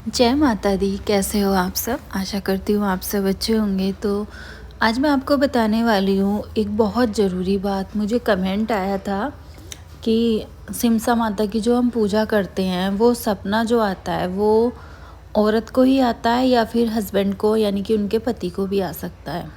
जय माता दी। कैसे हो आप सब? आशा करती हूँ आप सब अच्छे होंगे। तो आज मैं आपको बताने वाली हूँ एक बहुत ज़रूरी बात। मुझे कमेंट आया था कि सिमसा माता की जो हम पूजा करते हैं वो सपना जो आता है वो औरत को ही आता है या फिर हस्बैंड को यानी कि उनके पति को भी आ सकता है।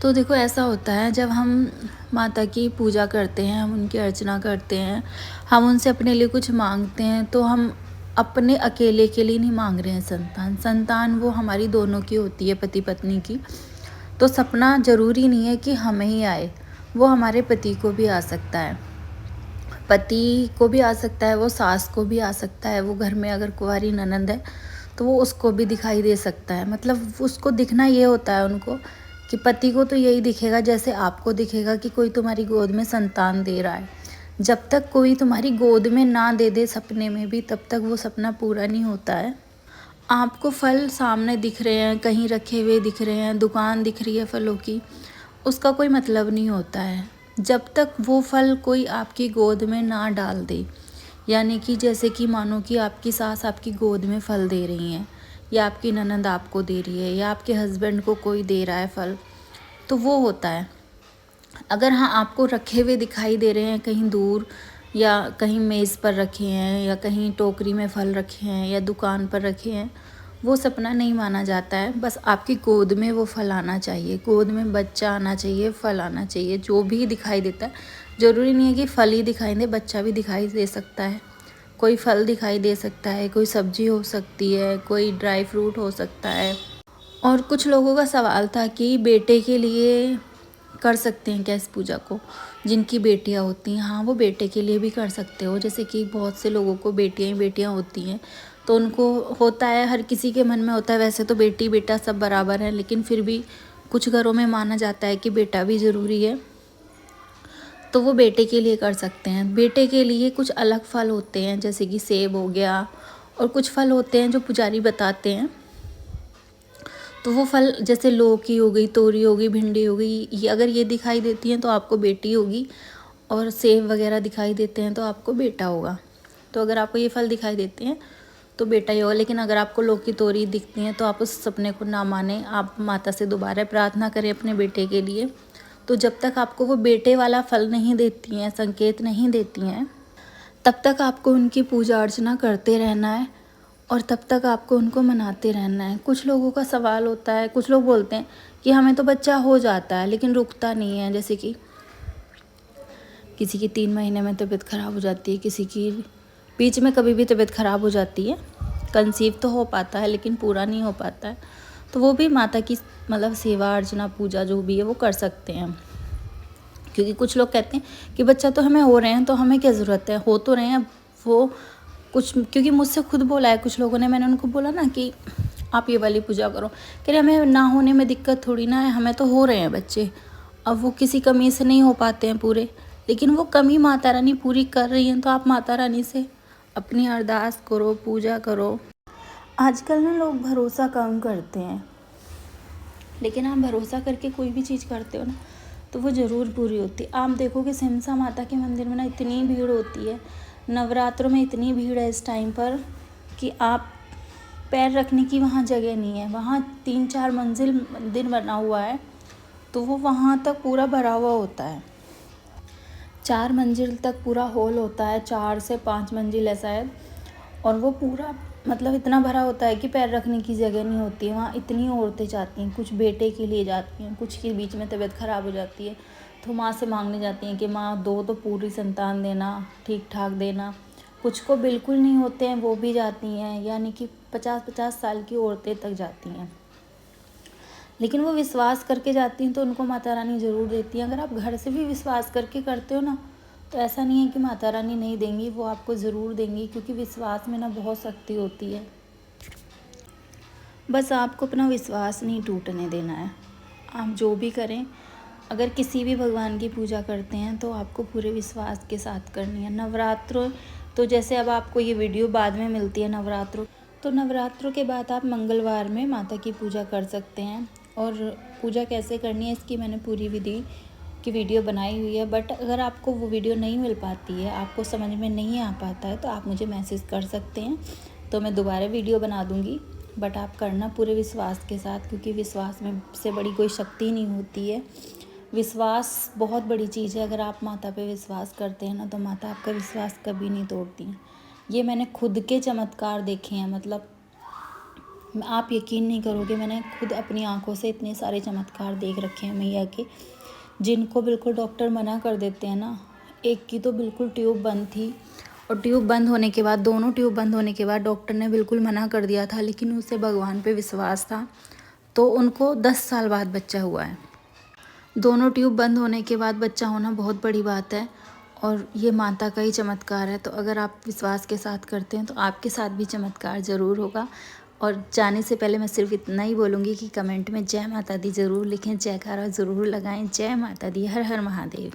तो देखो ऐसा होता है, जब हम माता की पूजा करते हैं, हम उनकी अर्चना करते हैं, हम उनसे अपने लिए कुछ मांगते हैं, तो हम अपने अकेले के लिए नहीं मांग रहे हैं संतान वो हमारी दोनों की होती है, पति पत्नी की। तो सपना ज़रूरी नहीं है कि हमें ही आए, वो हमारे पति को भी आ सकता है, पति को भी आ सकता है, वो सास को भी आ सकता है, वो घर में अगर कुंवारी ननंद है तो वो उसको भी दिखाई दे सकता है। मतलब उसको दिखना ये होता है उनको कि पति को तो यही दिखेगा जैसे आपको दिखेगा कि कोई तुम्हारी गोद में संतान दे रहा है। जब तक कोई तुम्हारी गोद में ना दे दे सपने में भी, तब तक वो सपना पूरा नहीं होता है। आपको फल सामने दिख रहे हैं, कहीं रखे हुए दिख रहे हैं, दुकान दिख रही है फलों की, उसका कोई मतलब नहीं होता है जब तक वो फल कोई आपकी गोद में ना डाल दे। यानी कि जैसे कि मानो कि आपकी सास आपकी गोद में फल दे रही हैं, या आपकी ननंद आपको दे रही है, या आपके हस्बैंड को कोई दे रहा है फल, तो वो होता है। अगर हाँ आपको रखे हुए दिखाई दे रहे हैं कहीं दूर, या कहीं मेज़ पर रखे हैं, या कहीं टोकरी में फल रखे हैं, या दुकान पर रखे हैं, वो सपना नहीं माना जाता है। बस आपकी गोद में वो फल आना चाहिए, गोद में बच्चा आना चाहिए, फल आना चाहिए। जो भी दिखाई देता है, ज़रूरी नहीं है कि फल ही दिखाई दे, बच्चा भी दिखाई दे सकता है, कोई फल दिखाई दे सकता है, कोई सब्जी हो सकती है, कोई ड्राई फ्रूट हो सकता है। और कुछ लोगों का सवाल था कि बेटे के लिए कर सकते हैं क्या इस पूजा को, जिनकी बेटियां होती हैं। हाँ, वो बेटे के लिए भी कर सकते हो। जैसे कि बहुत से लोगों को बेटियां ही बेटियां होती हैं, तो उनको होता है, हर किसी के मन में होता है। वैसे तो बेटी बेटा सब बराबर है, लेकिन फिर भी कुछ घरों में माना जाता है कि बेटा भी ज़रूरी है, तो वो बेटे के लिए कर सकते हैं। बेटे के लिए कुछ अलग फल होते हैं, जैसे कि सेब हो गया, और कुछ फल होते हैं जो पुजारी बताते हैं। तो वो फल जैसे लौकी हो गई, तोरी हो गई, भिंडी हो गई, ये अगर ये दिखाई देती हैं तो आपको बेटी होगी, और सेब वगैरह दिखाई देते हैं तो आपको बेटा होगा। तो अगर आपको ये फल दिखाई देते हैं तो बेटा ही होगा। लेकिन अगर आपको लौकी तोरी दिखती हैं तो आप उस सपने को ना माने, आप माता से दोबारा प्रार्थना करें अपने बेटे के लिए। तो जब तक आपको वो बेटे वाला फल नहीं देती हैं, संकेत नहीं देती हैं, तब तक आपको उनकी पूजा अर्चना करते रहना है, और तब तक आपको उनको मनाते रहना है। कुछ लोगों का सवाल होता है, कुछ लोग बोलते हैं कि हमें तो बच्चा हो जाता है लेकिन रुकता नहीं है। जैसे कि किसी की 3 महीने में तबीयत ख़राब हो जाती है, किसी की बीच में कभी भी तबीयत ख़राब हो जाती है। कंसीव तो हो पाता है लेकिन पूरा नहीं हो पाता है, तो वो भी माता की मतलब सेवा अर्चना पूजा जो भी है वो कर सकते हैं। क्योंकि कुछ लोग कहते हैं कि बच्चा तो हमें हो रहे हैं तो हमें क्या ज़रूरत है, हो तो रहे हैं वो। कुछ क्योंकि मुझसे खुद बोला है कुछ लोगों ने, मैंने उनको बोला ना कि आप ये वाली पूजा करो, कह रहे हमें ना होने में दिक्कत थोड़ी ना है, हमें तो हो रहे हैं बच्चे। अब वो किसी कमी से नहीं हो पाते हैं पूरे, लेकिन वो कमी माता रानी पूरी कर रही हैं, तो आप माता रानी से अपनी अरदास करो, पूजा करो। आजकल ना लोग भरोसा कम करते हैं, लेकिन आप भरोसा करके कोई भी चीज़ करते हो ना तो वो ज़रूर पूरी होती है। आप देखोगे सिमसा माता के मंदिर में ना इतनी भीड़ होती है, नवरात्रों में इतनी भीड़ है इस टाइम पर कि आप पैर रखने की वहाँ जगह नहीं है। वहाँ 3-4 मंजिल मंदिर बना हुआ है, तो वो वहाँ तक पूरा भरा हुआ होता है। 4 मंजिल तक पूरा हॉल होता है, 4 से 5 मंजिल है शायद, और वो पूरा मतलब इतना भरा होता है कि पैर रखने की जगह नहीं होती है। वहाँ इतनी औरतें जाती हैं, कुछ बेटे के लिए जाती हैं, कुछ के बीच में तबीयत ख़राब हो जाती है तो माँ से मांगने जाती हैं कि माँ दो तो पूरी संतान देना, ठीक ठाक देना। कुछ को बिल्कुल नहीं होते हैं, वो भी जाती हैं, यानी कि 50-50 साल की औरतें तक जाती हैं। लेकिन वो विश्वास करके जाती हैं तो उनको माता रानी ज़रूर देती हैं। अगर आप घर से भी विश्वास करके करते हो ना, तो ऐसा नहीं है कि माता रानी नहीं देंगी, वो आपको ज़रूर देंगी, क्योंकि विश्वास में ना बहुत शक्ति होती है। बस आपको अपना विश्वास नहीं टूटने देना है। आप जो भी करें, अगर किसी भी भगवान की पूजा करते हैं तो आपको पूरे विश्वास के साथ करनी है। नवरात्रों तो जैसे अब आपको ये वीडियो बाद में मिलती है नवरात्रों, तो नवरात्रों के बाद आप मंगलवार में माता की पूजा कर सकते हैं। और पूजा कैसे करनी है इसकी मैंने पूरी विधि की वीडियो बनाई हुई है। बट अगर आपको वो वीडियो नहीं मिल पाती है, आपको समझ में नहीं आ पाता है, तो आप मुझे मैसेज कर सकते हैं, तो मैं दोबारा वीडियो बना दूँगी, बट आप करना पूरे विश्वास के साथ, क्योंकि विश्वास में से बड़ी कोई शक्ति नहीं होती है। विश्वास बहुत बड़ी चीज़ है। अगर आप माता पे विश्वास करते हैं ना, तो माता आपका विश्वास कभी नहीं तोड़ती हैं। ये मैंने खुद के चमत्कार देखे हैं, मतलब आप यकीन नहीं करोगे, मैंने खुद अपनी आंखों से इतने सारे चमत्कार देख रखे हैं मैया के, जिनको बिल्कुल डॉक्टर मना कर देते हैं ना। एक की तो बिल्कुल ट्यूब बंद थी, और ट्यूब बंद होने के बाद, दोनों ट्यूब बंद होने के बाद डॉक्टर ने बिल्कुल मना कर दिया था, लेकिन उसे भगवान पे विश्वास था, तो उनको 10 साल बाद बच्चा हुआ है। दोनों ट्यूब बंद होने के बाद बच्चा होना बहुत बड़ी बात है, और ये माता का ही चमत्कार है। तो अगर आप विश्वास के साथ करते हैं तो आपके साथ भी चमत्कार ज़रूर होगा। और जाने से पहले मैं सिर्फ इतना ही बोलूँगी कि कमेंट में जय माता दी ज़रूर लिखें, जयकारा ज़रूर लगाएं। जय माता दी, हर हर महादेव।